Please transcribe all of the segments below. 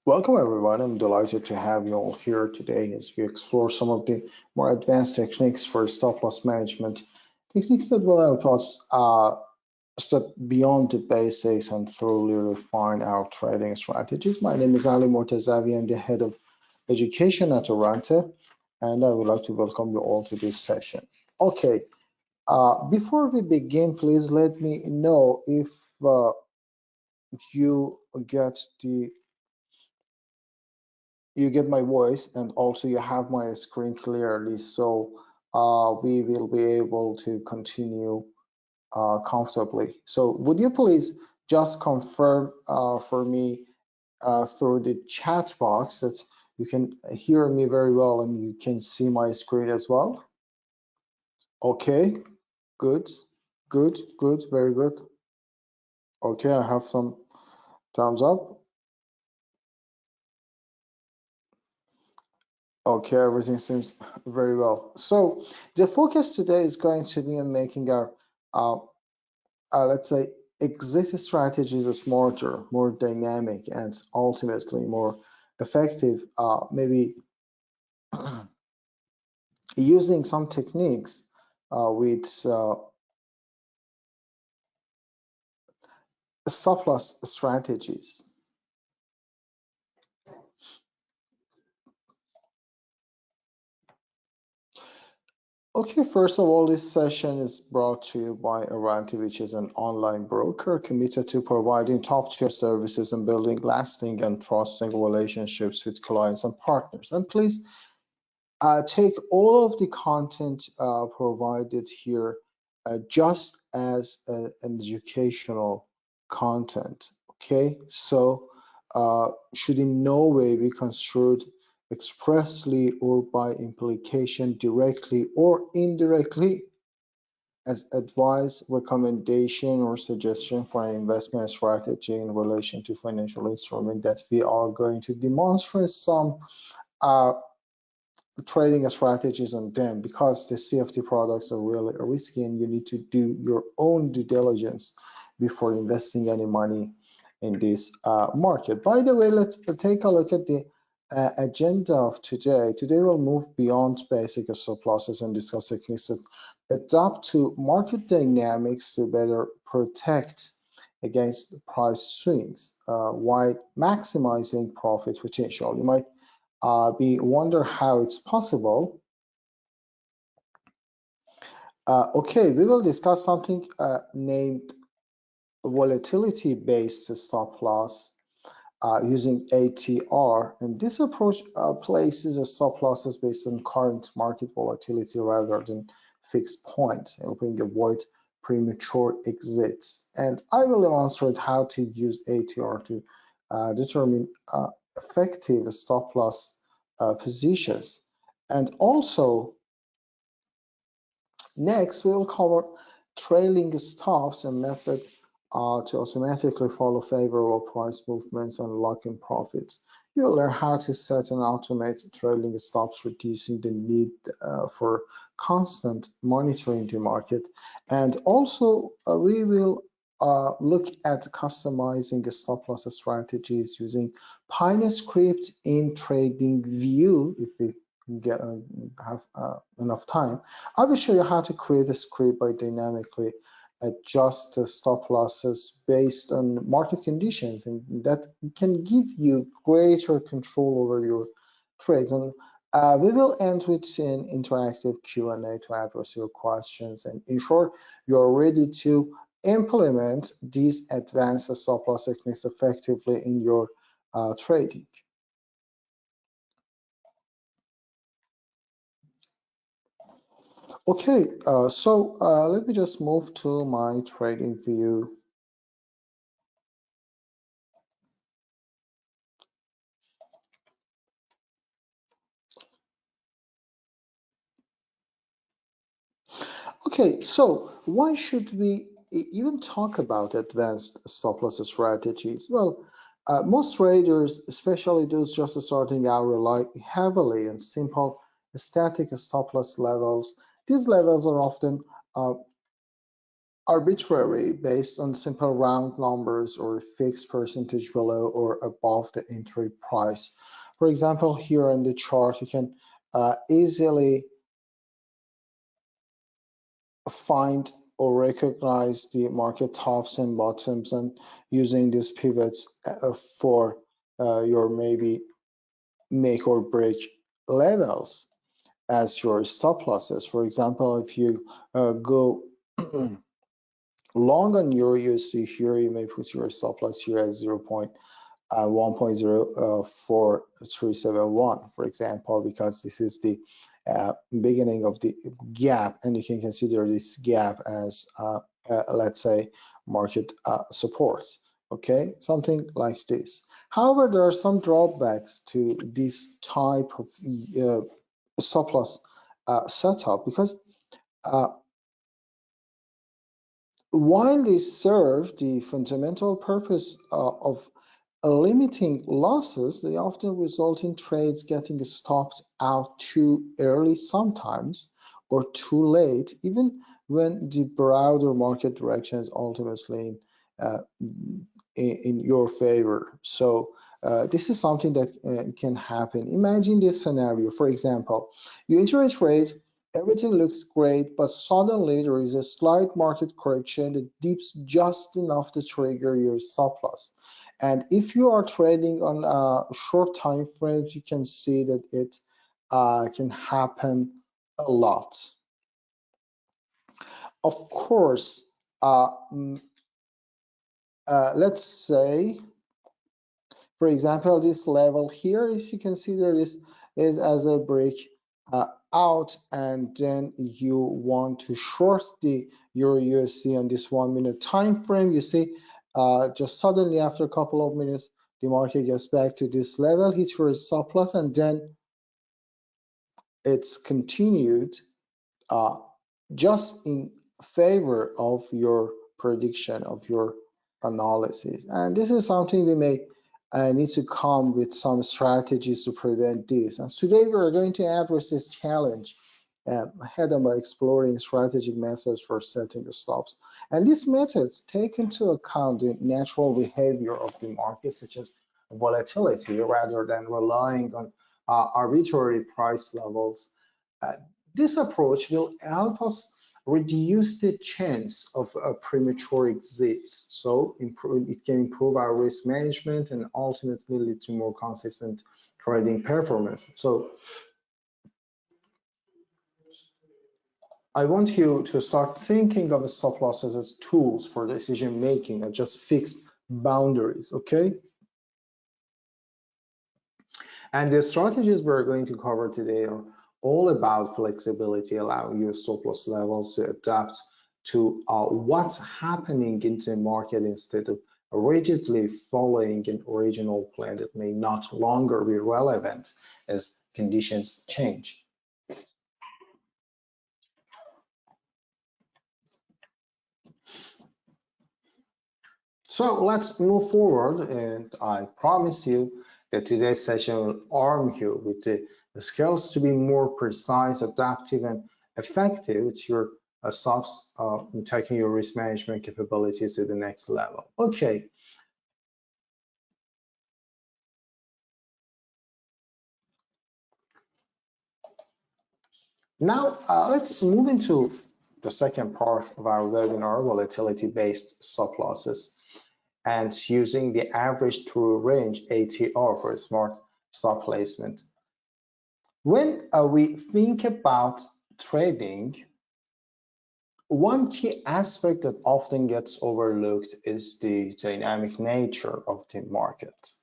Welcome everyone. I'm delighted to have you all here today as we explore some of the more advanced techniques for stop loss management, techniques that will help us step beyond the basics and thoroughly refine our trading strategies. My name is Ali Mortazavi. I'm the head of education at Errante, and I would like to welcome you all to this session. Okay, before we begin, please let me know if you get the you get my voice and also you have my screen clearly, so we will be able to continue comfortably. So would you please just confirm for me through the chat box that you can hear me very well and you can see my screen as well? Okay, good, very good. Okay, I have some thumbs up. Okay, everything seems very well. So the focus today is going to be on making our, let's say, exit strategies smarter, more dynamic, and ultimately more effective. Maybe using some techniques with stop loss strategies. Okay, first of all, this session is brought to you by Errante, which is an online broker committed to providing top-tier services and building lasting and trusting relationships with clients and partners. And please take all of the content provided here just as an educational content, okay? So should in no way be construed expressly or by implication directly or indirectly as advice, recommendation, or suggestion for an investment strategy in relation to financial instrument that we are going to demonstrate some trading strategies on them, because the CFD products are really risky and you need to do your own due diligence before investing any money in this market. By the way, let's take a look at the agenda of today. Today we'll move beyond basic stop losses and discuss techniques that adapt to market dynamics to better protect against price swings while maximizing profit potential. You might we wonder how it's possible. Okay, we will discuss something named volatility-based stop loss using ATR, and this approach places a stop losses based on current market volatility rather than fixed points, helping avoid premature exits. And I will demonstrate how to use ATR to determine effective stop loss positions. And also, next we will cover trailing stops and method to automatically follow favorable price movements and lock in profits. You'll learn how to set and automate trailing stops, reducing the need for constant monitoring the market. And also we will look at customizing stop loss strategies using Pioneer script in TradingView if we get have enough time. I will show you how to create a script by dynamically adjust the stop losses based on market conditions, and that can give you greater control over your trades. And we will end with an interactive Q&A to address your questions and ensure you're ready to implement these advanced stop loss techniques effectively in your trading. Okay, so let me just move to my trading view. Okay, so why should we even talk about advanced stop loss strategies? Well, most traders, especially those just starting out, rely heavily on simple static stop loss levels. These levels are often arbitrary, based on simple round numbers or a fixed percentage below or above the entry price. For example, here in the chart, you can easily find or recognize the market tops and bottoms, and using these pivots for your maybe make or break levels as your stop losses. For example, if you go long on euro USD here, you may put your stop loss here at 1.04371, for example, because this is the beginning of the gap, and you can consider this gap as let's say market support. Okay, something like this. However, there are some drawbacks to this type of stop loss setup, because while they serve the fundamental purpose of limiting losses, they often result in trades getting stopped out too early sometimes, or too late, even when the broader market direction is ultimately in your favor. So this is something that can happen. Imagine this scenario. For example, you enter a trade, everything looks great, but suddenly there is a slight market correction that dips just enough to trigger your stop loss. And if you are trading on short time frames, you can see that it can happen a lot. Of course, let's say, for example, this level here, as you can see, there is as a break out, and then you want to short the Euro USD on this 1 minute time frame. You see, just suddenly after a couple of minutes, the market gets back to this level, hits your stop loss, and then it's continued just in favor of your prediction, of your analysis. And this is something we may need to come with some strategies to prevent this. And today we are going to address this challenge head on by exploring strategic methods for setting the stops. And these methods take into account the natural behavior of the market, such as volatility, rather than relying on arbitrary price levels. This approach will help us reduce the chance of premature exits. So it can improve our risk management and ultimately lead to more consistent trading performance. So I want you to start thinking of the stop losses as tools for decision making and just fixed boundaries, okay? And the strategies we're going to cover today are all about flexibility, allowing your stop loss levels to adapt to what's happening in the market instead of rigidly following an original plan that may not longer be relevant as conditions change. So let's move forward, and I promise you that today's session will arm you with the skills to be more precise, adaptive, and effective with your stops, taking your risk management capabilities to the next level. Okay. Now let's move into the second part of our webinar, volatility-based stop losses, and using the average true range ATR for a smart stop placement. When we think about trading, one key aspect that often gets overlooked is the dynamic nature of the market.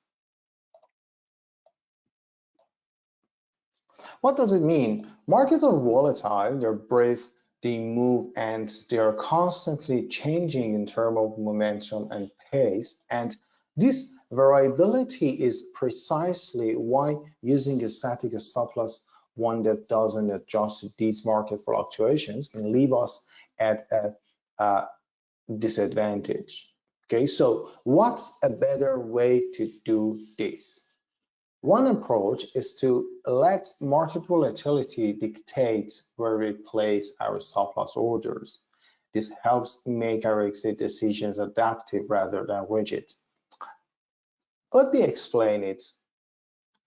What does it mean? Markets are volatile, they're breadth, they move, and they are constantly changing in terms of momentum and pace. And this variability is precisely why using a static stop loss, one that doesn't adjust to these market fluctuations, can leave us at a disadvantage. Okay, so what's a better way to do this? One approach is to let market volatility dictate where we place our stop loss orders. This helps make our exit decisions adaptive rather than rigid. Let me explain it.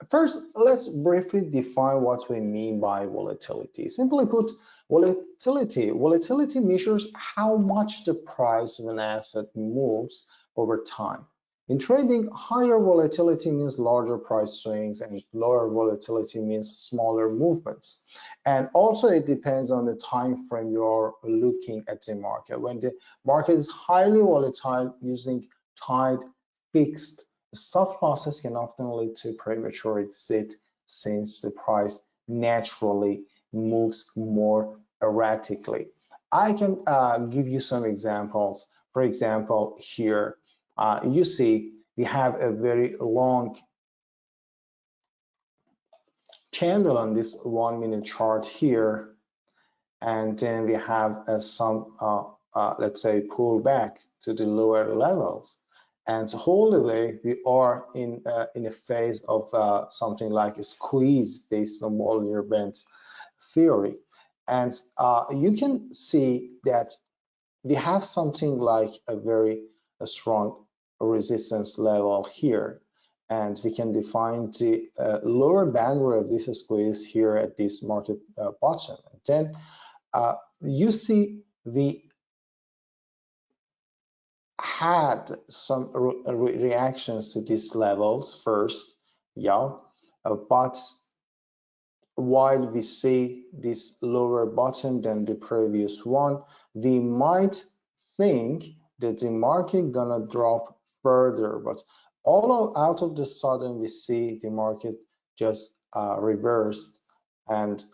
First, let's briefly define what we mean by volatility. Simply put, volatility measures how much the price of an asset moves over time. In trading, higher volatility means larger price swings, and lower volatility means smaller movements. And also, it depends on the time frame you're looking at the market. When the market is highly volatile, using tight, fixed stop losses can often lead to premature exit, since the price naturally moves more erratically. I can give you some examples. For example, here you see we have a very long candle on this 1 minute chart here, and then we have some let's say pullback to the lower levels. And all the way we are in a phase of something like a squeeze based on Bollinger Bands theory. And you can see that we have something like a very strong resistance level here. And we can define the lower boundary of this squeeze here at this market bottom. And then you see we had some reactions to these levels first, yeah, but while we see this lower bottom than the previous one, we might think that the market gonna drop further, but out of the sudden we see the market just reversed and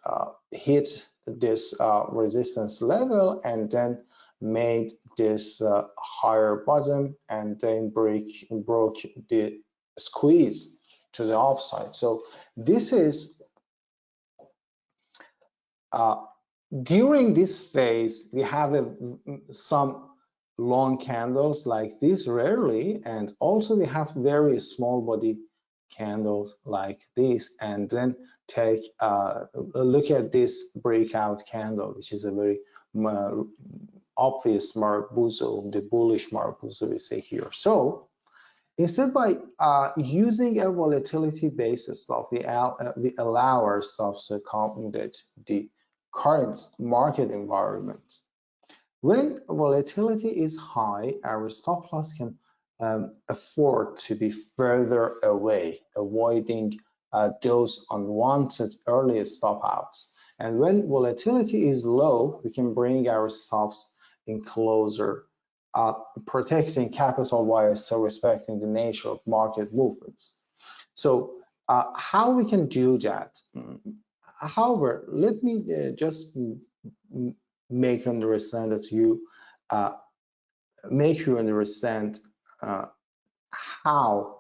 hit this resistance level, and then made this higher bottom, and then broke the squeeze to the upside. So this is during this phase we have some long candles like this rarely, and also we have very small body candles like this, and then take a look at this breakout candle, which is a very obvious Marubozu, the bullish Marubozu we see here. So instead, by using a volatility-based stop, we allow ourselves to accommodate the current market environment. When volatility is high, our stop loss can afford to be further away, avoiding those unwanted early stop outs. And when volatility is low, we can bring our stops in closer, protecting capital while still respecting the nature of market movements. So how we can do that? However, let me just make you understand that how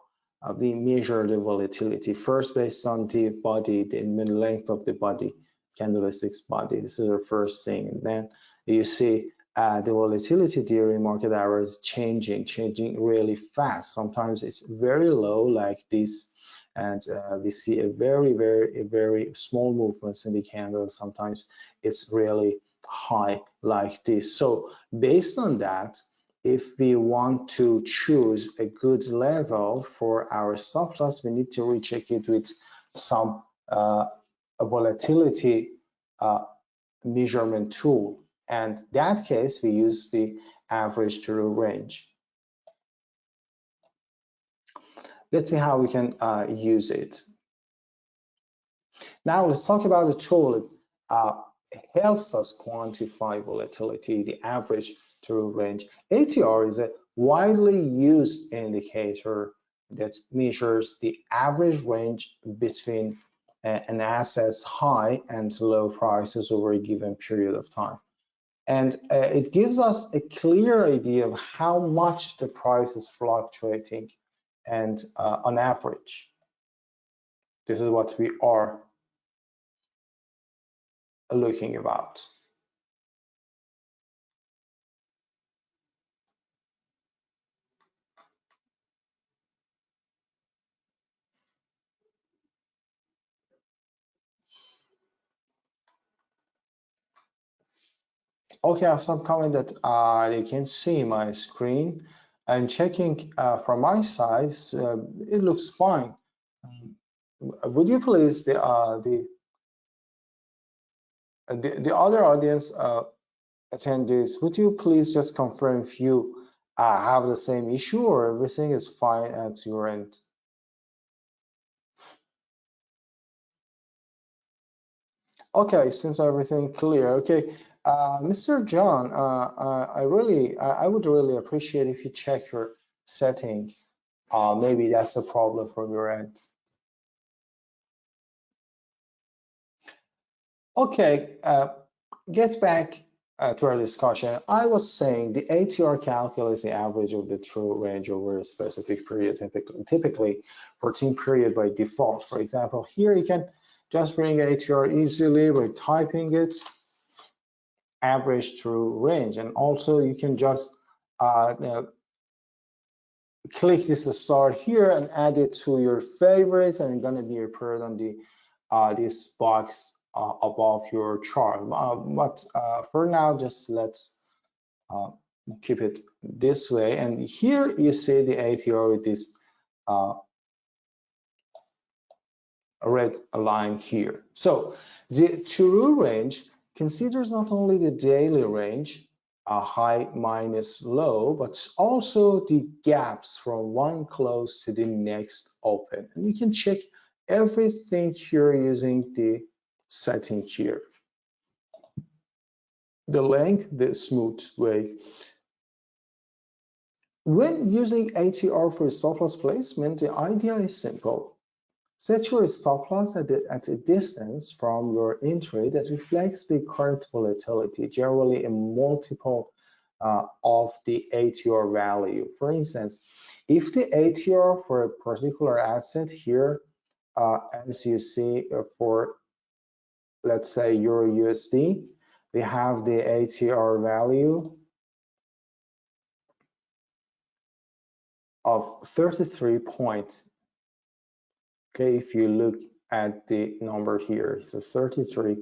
we measure the volatility. First, based on the body, the length of the body, candlesticks body. This is the first thing. And then you see the volatility during market hours changing really fast. Sometimes it's very low like this, and we see a very small movements in the candle. Sometimes it's really high like this. So based on that, if we want to choose a good level for our stop loss, we need to recheck it with some volatility measurement tool. And in that case, we use the average true range. Let's see how we can use it. Now let's talk about the tool. It helps us quantify volatility, the average true range. ATR is a widely used indicator that measures the average range between an asset's high and low prices over a given period of time. And it gives us a clear idea of how much the price is fluctuating, and on average. This is what we are looking about. Okay, I have some comment that they can see my screen, and checking from my side, it looks fine. Would you please the other audience attendees, would you please just confirm if you have the same issue or everything is fine at your end? Okay, seems everything clear. Okay, Mr. John, I would really appreciate if you check your setting. Maybe that's a problem from your end. Okay, get back to our discussion. I was saying the ATR calculates the average of the true range over a specific period, typically 14 period by default. For example, here you can just bring ATR easily by typing it, average true range, and also you can just click this star here and add it to your favorites, and it's going to be appeared on the this box above your chart. But for now, just let's keep it this way. And here you see the ATR with this red line here. So the true range considers not only the daily range, high minus low, but also the gaps from one close to the next open. And you can check everything here using the setting here. The length, the smooth way. When using ATR for stop loss placement, the idea is simple. Set your stop loss at a distance from your entry that reflects the current volatility, generally a multiple of the ATR value. For instance, if the ATR for a particular asset here, as you see for, let's say, Euro USD, we have the ATR value of 33 point. Okay, if you look at the number here, so 33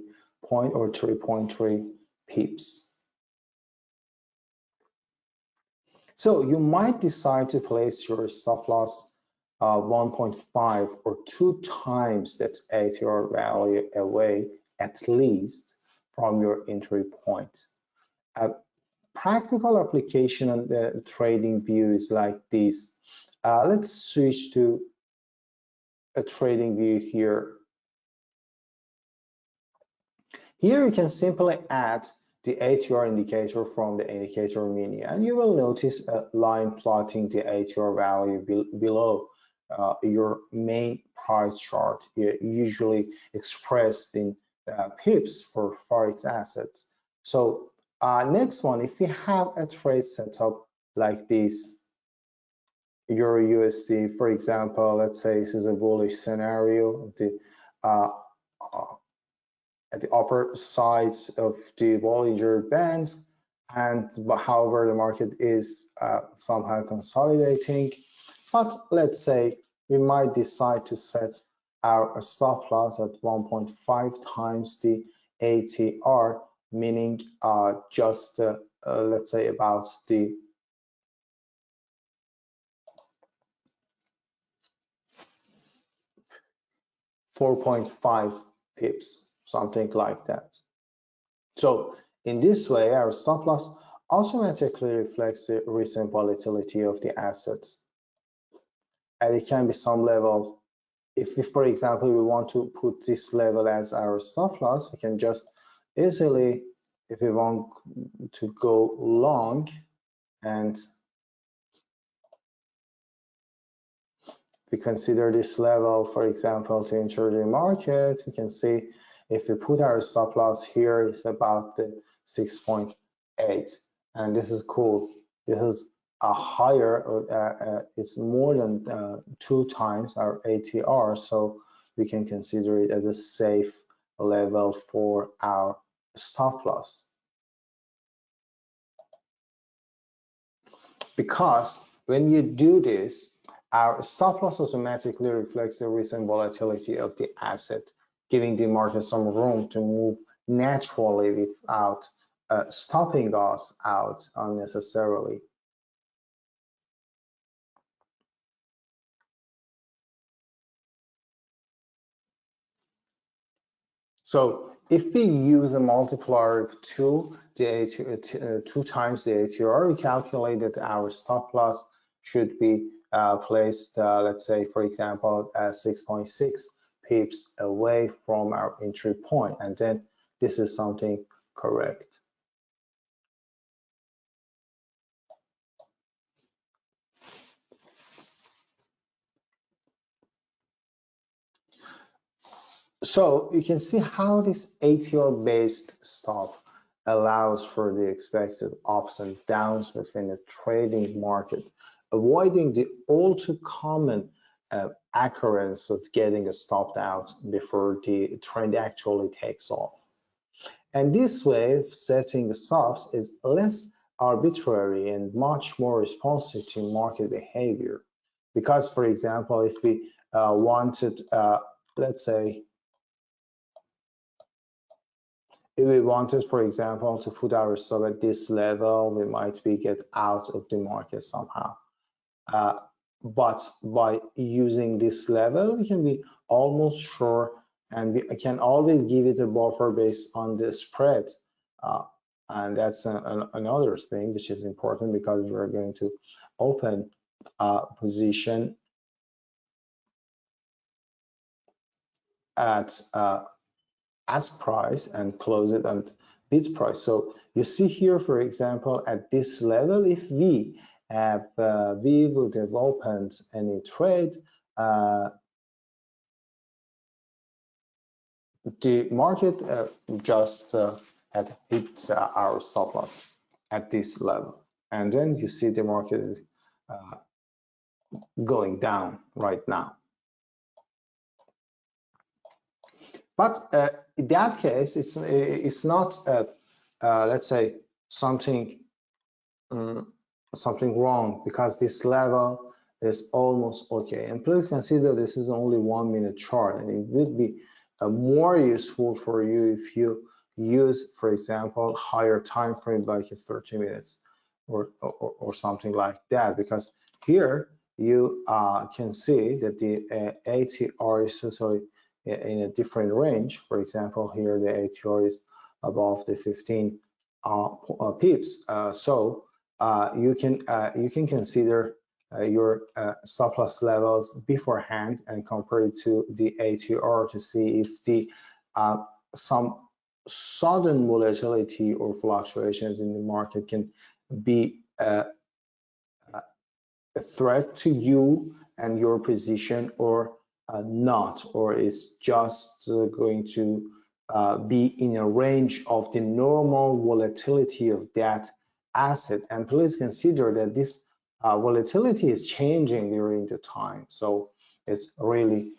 point or 3.3 pips. So you might decide to place your stop loss 1.5 or 2 times that ATR value away, at least from your entry point. A practical application on the TradingView is like this. Let's switch to a TradingView here. Here you can simply add the ATR indicator from the indicator menu, and you will notice a line plotting the ATR value below your main price chart, usually expressed in pips for Forex assets. So next one, if we have a trade setup like this, Euro USD, for example, let's say this is a bullish scenario, at the upper sides of the Bollinger Bands, and however the market is somehow consolidating. But let's say we might decide to set our stop loss at 1.5 times the ATR, meaning just let's say about the $4.5 pips, something like that. So in this way, our stop loss automatically reflects the recent volatility of the assets. And it can be some level. If we, for example, we want to put this level as our stop loss, we can just easily, if we want to go long, and we consider this level, for example, to enter the market, we can see if we put our stop loss here, it's about the 6.8, and this is cool. This is a higher, it's more than 2 times our ATR, so we can consider it as a safe level for our stop loss. Because when you do this, our stop loss automatically reflects the recent volatility of the asset, giving the market some room to move naturally without stopping us out unnecessarily. So if we use a multiplier of 2 times the ATR, we calculate that our stop loss should be placed, let's say, for example, 6.6 pips away from our entry point, and then this is something correct. So you can see how this ATR-based stop allows for the expected ups and downs within a trading market, avoiding the all too common occurrence of getting stopped out before the trend actually takes off. And this way of setting stops is less arbitrary and much more responsive to market behavior. Because, for example, if we wanted, let's say, if we wanted, for example, to put our stop at this level, we might be get out of the market somehow. But by using this level, we can be almost sure, and we can always give it a buffer based on the spread. And that's another thing which is important, because we're going to open a position at ask price and close it at bid price. So you see here, for example, at this level, if we would have opened any trade, the market just had hit our stop loss at this level, and then you see the market is going down right now. But in that case, it's not let's say something wrong, because this level is almost okay. And please consider this is only 1 minute chart, and it would be more useful for you if you use, for example, higher time frame like 30 minutes or something like that, because here you can see that the ATR is essentially in a different range. For example, here the ATR is above the 15 pips, so you can consider your stop loss levels beforehand and compare it to the ATR to see if the some sudden volatility or fluctuations in the market can be a threat to you and your position, or not, or is just going to be in a range of the normal volatility of that asset. And please consider that this volatility is changing during the time, so it's really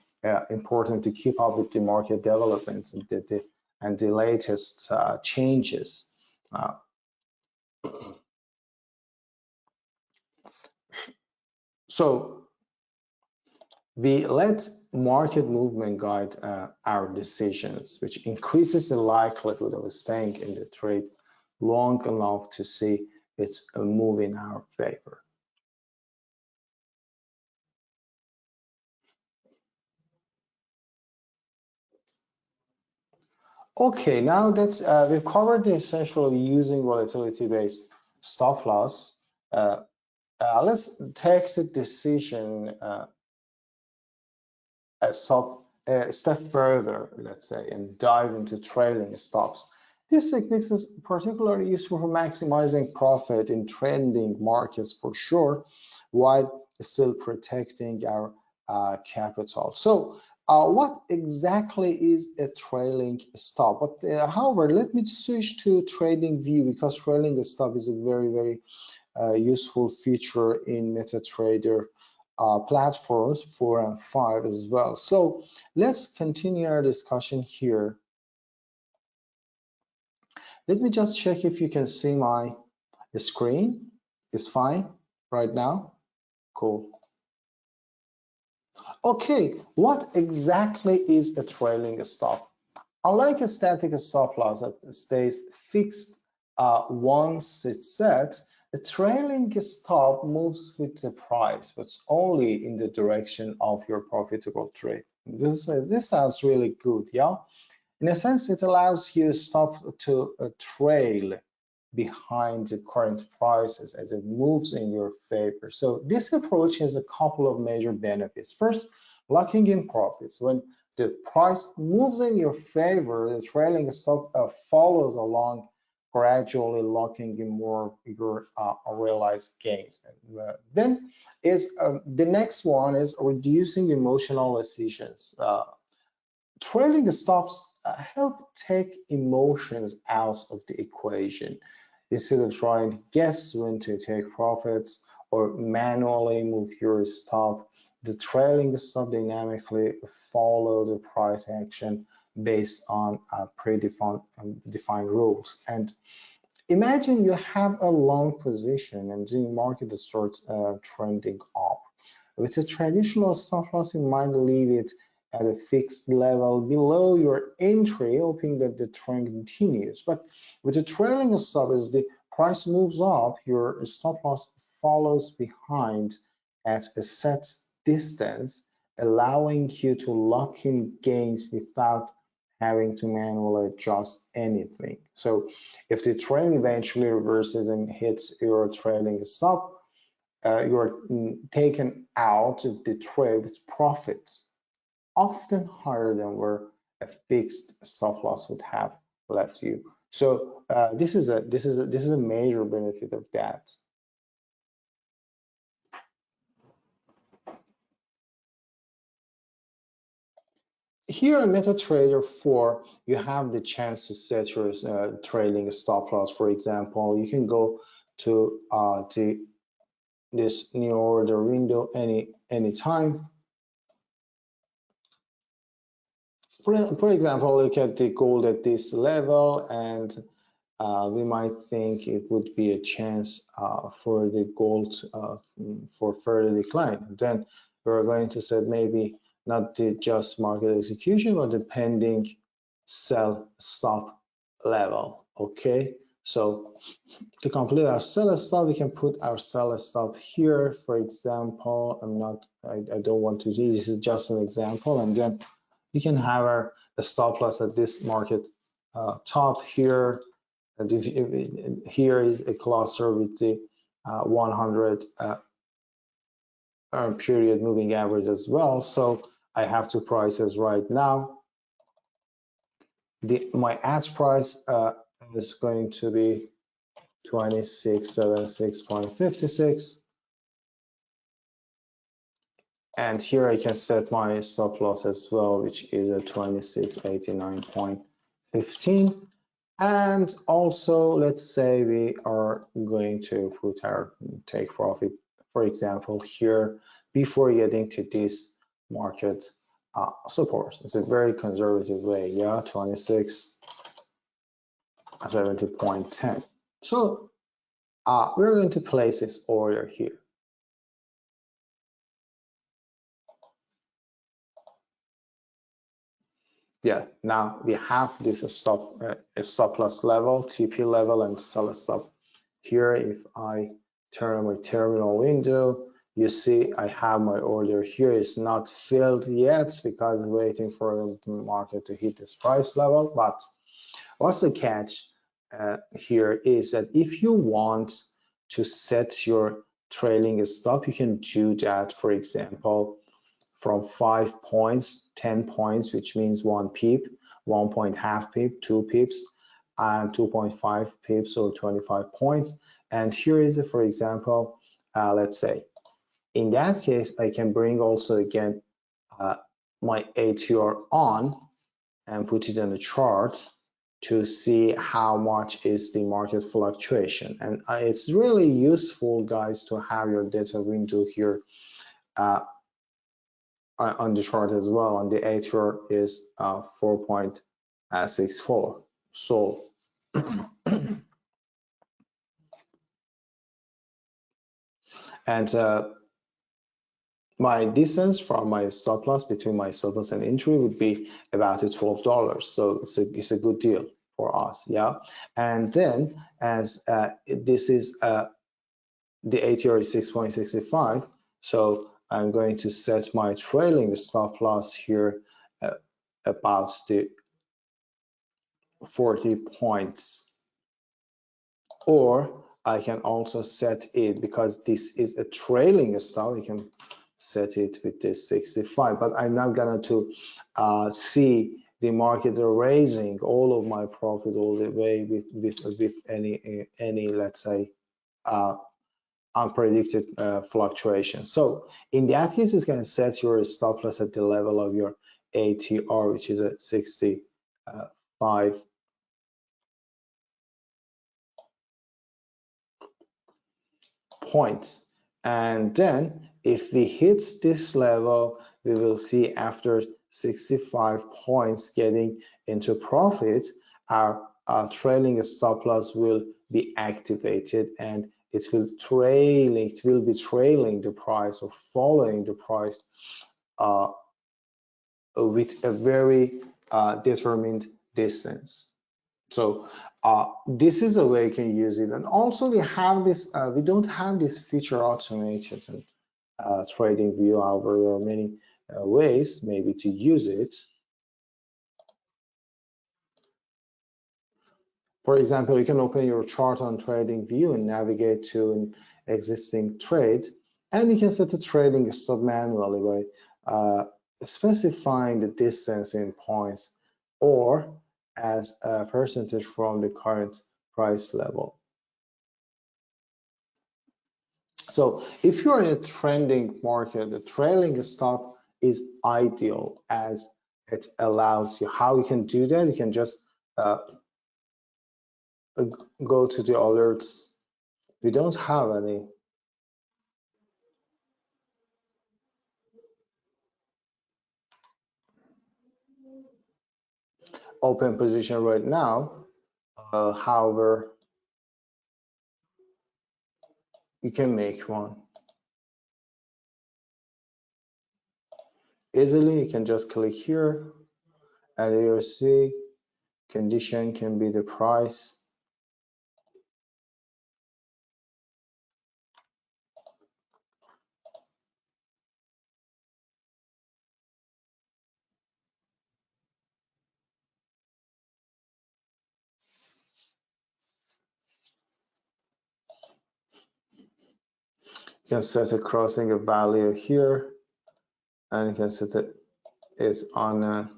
important to keep up with the market developments and the latest changes. So we let market movement guide our decisions, which increases the likelihood of staying in the trade long enough to see it's a move in our favor. Okay, now that we've covered the essential using volatility-based stop loss, let's take the decision a step further, let's say, and dive into trailing stops. This technique is particularly useful for maximizing profit in trending markets for sure, while still protecting our capital. So what exactly is a trailing stop? But however, let me switch to TradingView, because trailing stop is a very useful feature in MetaTrader platforms 4 and 5 as well. So let's continue our discussion here. Let me just check if you can see my screen. It's fine right now. Cool. Okay, what exactly is a trailing stop? Unlike a static stop loss that stays fixed once it's set, the trailing stop moves with the price, but only in the direction of your profitable trade. This sounds really good, yeah? In a sense, it allows you stop to trail behind the current prices as it moves in your favor. So this approach has a couple of major benefits. First, locking in profits. When the price moves in your favor, the trailing stop follows along, gradually locking in more of your realized gains. And, then is the next one is reducing emotional decisions. Trailing stops help take emotions out of the equation. Instead of trying to guess when to take profits or manually move your stop, the trailing stop dynamically follow the price action based on defined rules. And imagine you have a long position and the market starts trending up. With a traditional stop loss, you might leave it at a fixed level below your entry, hoping that the trend continues. But with a trailing stop, as the price moves up, your stop loss follows behind at a set distance, allowing you to lock in gains without having to manually adjust anything. So if the trend eventually reverses and hits your trailing stop, you're taken out of the trade with profits often higher than where a fixed stop loss would have left you. So this is a major benefit of that. Here in MetaTrader 4, you have the chance to set your trailing stop loss. For example, you can go to this new order window anytime. For example, look at the gold at this level, and we might think it would be a chance for the gold for further decline. And then we're going to set maybe not the just market execution, but the pending sell stop level. Okay, so to complete our sell stop, we can put our sell stop here. For example, I don't want to do this is just an example, and then we can have our stop loss at this market top here. And here is a cluster with the 100 period moving average as well. So I have two prices right now. My ask price is going to be 2676.56. And here I can set my stop loss as well, which is at 2689.15. And also, let's say we are going to put our take profit, for example, here before getting to this market support. It's a very conservative way, yeah, 2670.10. So we're going to place this order here. Yeah, now we have this stop loss level, TP level, and sell stop. Here, if I turn on my terminal window, you see I have my order here. It's not filled yet because waiting for the market to hit this price level. But what's the catch here is that if you want to set your trailing stop, you can do that, for example, from 5 points, 10 points, which means 1 pip, 1.5 pip, 2 pips, and 2.5 pips or 25 points. And here is, for example, let's say, in that case, I can bring also again my ATR on and put it on the chart to see how much is the market fluctuation. And it's really useful, guys, to have your data window here on the chart as well, and the ATR is 4.64. So and my distance from my stop loss between my stop loss and entry would be about $12. So it's a good deal for us. Yeah, and then as this is the ATR is 6.65, so I'm going to set my trailing stop loss here about the 40 points, or I can also set it, because this is a trailing stop, you can set it with this 65, but I'm not gonna to see the market erasing all of my profit all the way with any let's say unpredicted fluctuation. So in that case, you can set your stop loss at the level of your ATR, which is at 65 points. And then if we hit this level, we will see after 65 points getting into profit, our trailing stop loss will be activated, and it will be trailing the price or following the price with a very determined distance. So this is a way you can use it. And also we have this, we don't have this feature automated in TradingView. However, there are many ways maybe to use it. For example, you can open your chart on TradingView and navigate to an existing trade, and you can set a trading stop manually by specifying the distance in points or as a percentage from the current price level. So if you're in a trending market, the trailing stop is ideal, as it allows you. How you can do that? You can just go to the alerts. We don't have any. Open position right now. However, you can make one easily. You can just click here, and you'll see condition can be the price. You can set a crossing of value here, and you can set it is on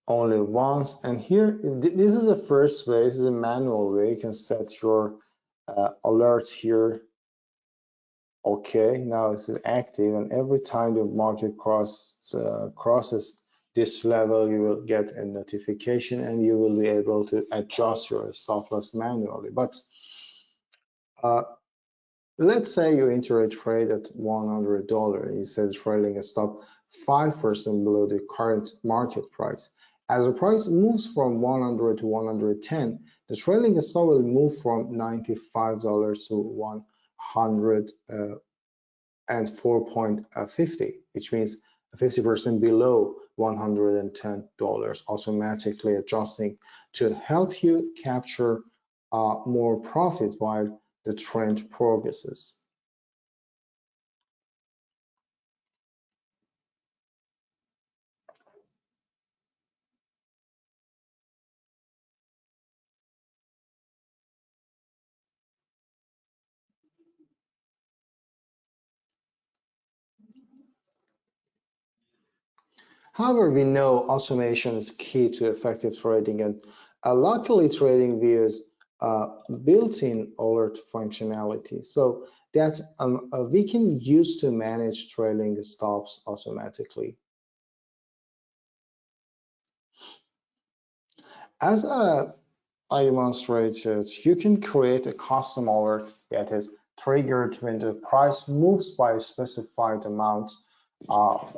only once. And here, this is the first way. This is a manual way. You can set your alerts here. Okay, now it's active, and every time the market crosses this level, you will get a notification, and you will be able to adjust your stop loss manually. But let's say you enter a trade at $100. You said trailing a stop 5% below the current market price. As the price moves from 100 to 110, the trailing stop will move from $95 to 104.50, which means 50% below $110, automatically adjusting to help you capture more profit while the trend progresses. However, we know automation is key to effective trading, and luckily TradingView's built-in alert functionality, so that we can use to manage trailing stops automatically. As I demonstrated, you can create a custom alert that is triggered when the price moves by a specified amount,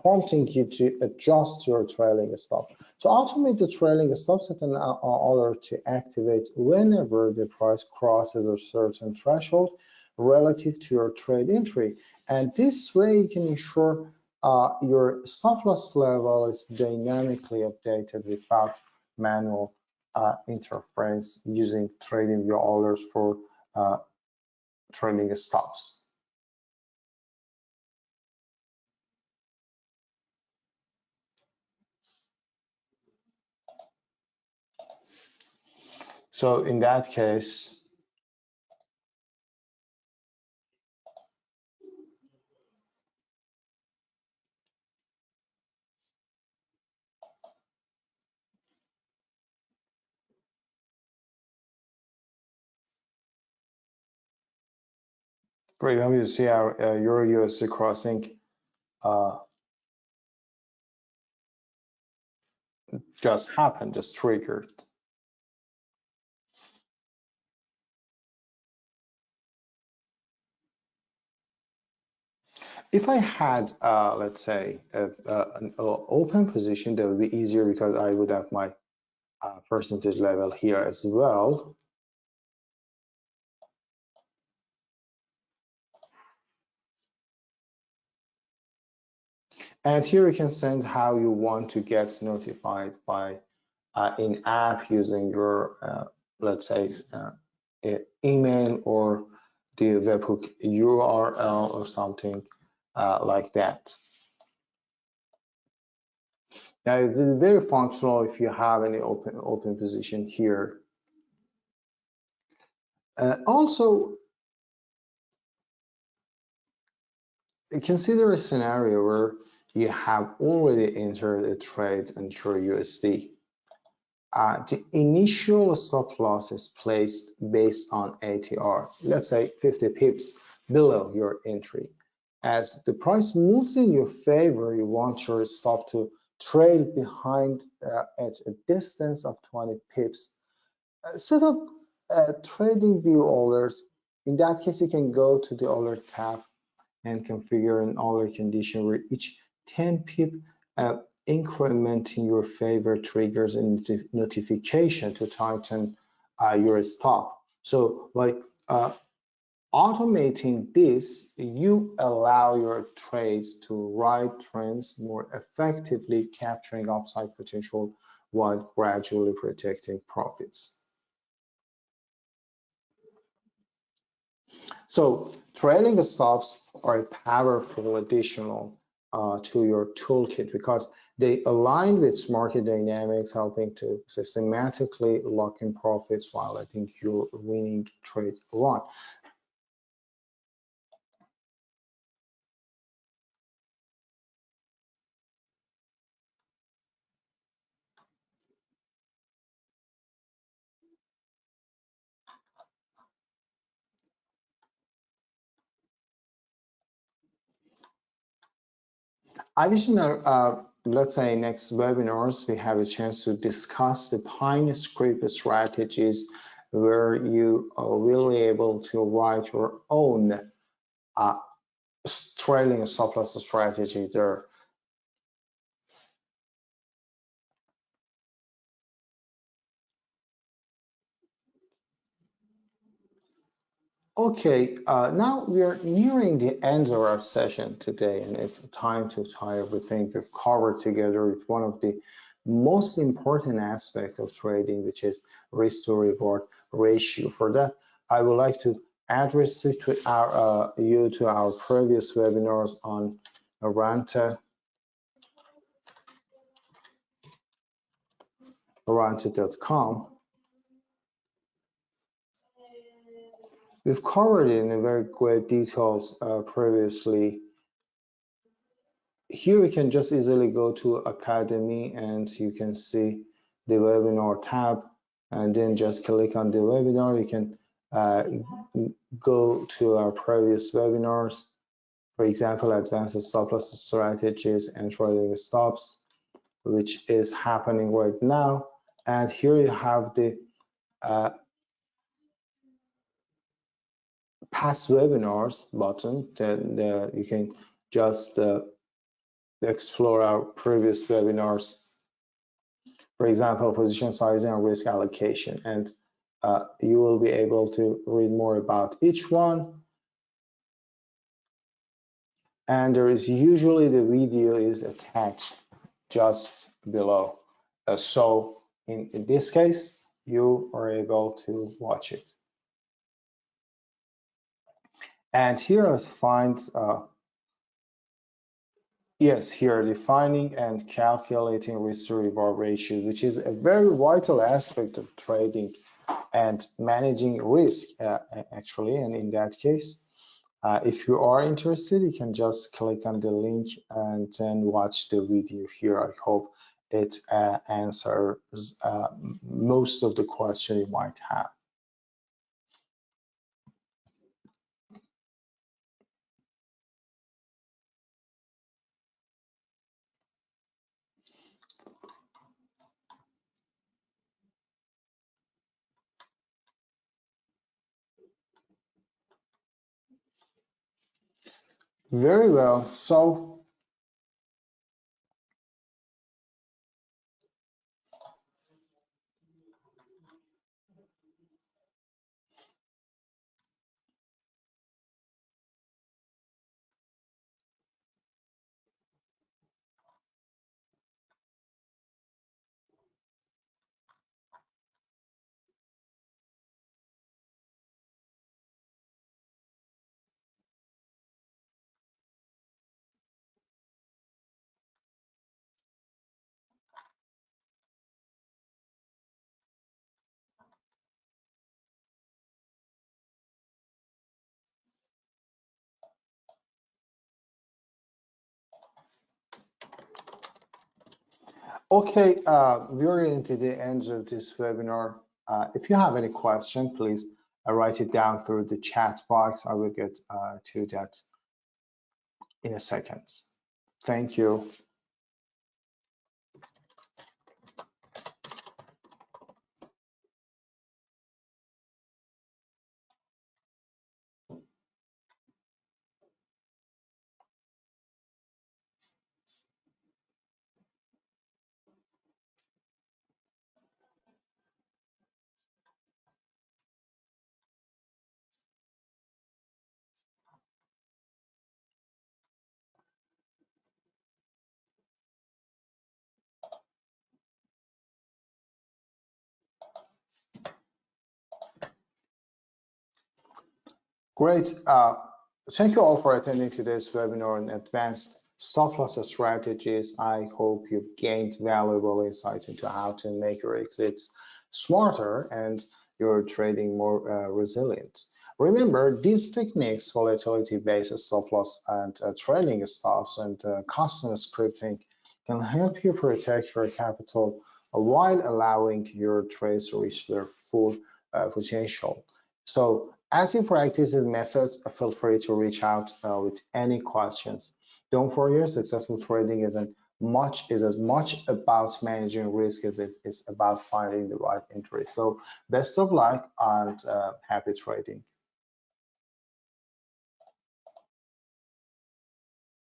prompting you to adjust your trailing stop. To automate the trailing stop, set an alert to activate whenever the price crosses a certain threshold relative to your trade entry. And this way you can ensure your stop loss level is dynamically updated without manual interference using TradingView alerts for trailing stops. So in that case, for example, you see our Euro USD crossing just happened, just triggered. If I had, let's say, an open position, that would be easier because I would have my percentage level here as well. And here you can send how you want to get notified by in-app using your, let's say, email or the webhook URL or something like that. Now, it's very functional if you have any open position here. Also, consider a scenario where you have already entered a trade on your USD. The initial stop loss is placed based on ATR, let's say 50 pips below your entry. As the price moves in your favor, you want your stop to trail behind at a distance of 20 pips. Set up TradingView alerts. In that case, you can go to the alert tab and configure an alert condition where each 10 pip increment in your favor triggers a notification to tighten your stop. So by automating this, you allow your trades to ride trends more effectively, capturing upside potential while gradually protecting profits. So trailing stops are a powerful additional to your toolkit because they align with market dynamics, helping to systematically lock in profits while letting your winning trades run. Additional, let's say next webinars, we have a chance to discuss the Pine script strategies where you will be able to write your own trailing stop loss strategy there. Okay, now we are nearing the end of our session today, and it's time to tie everything we've covered together with one of the most important aspects of trading, which is risk to reward ratio. For that, I would like to address it to our previous webinars on Errante, Errante.com. We've covered it in a very great details previously. Here we can just easily go to Academy and you can see the webinar tab, and then just click on the webinar. You can go to our previous webinars, for example, advanced stop loss strategies and trading stops, which is happening right now. And here you have the past webinars button that you can just explore our previous webinars, for example, position sizing and risk allocation, and you will be able to read more about each one. And there is usually the video is attached just below. So in this case, you are able to watch it. And here let's find, yes, here defining and calculating risk to reward ratios, which is a very vital aspect of trading and managing risk actually. And in that case, if you are interested, you can just click on the link and then watch the video here. I hope it answers most of the question you might have. Very well. So okay, we're getting to the end of this webinar. If you have any question, please write it down through the chat box. I will get to that in a second. Thank you. Great. Thank you all for attending today's webinar on advanced stop loss strategies. I hope you've gained valuable insights into how to make your exits smarter and your trading more resilient. Remember, these techniques, volatility-based stop loss and trailing stops and custom scripting, can help you protect your capital while allowing your trades to reach their full potential. So as you practice these methods, feel free to reach out with any questions. Don't forget, successful trading is as much about managing risk as it is about finding the right entry. So best of luck and happy trading.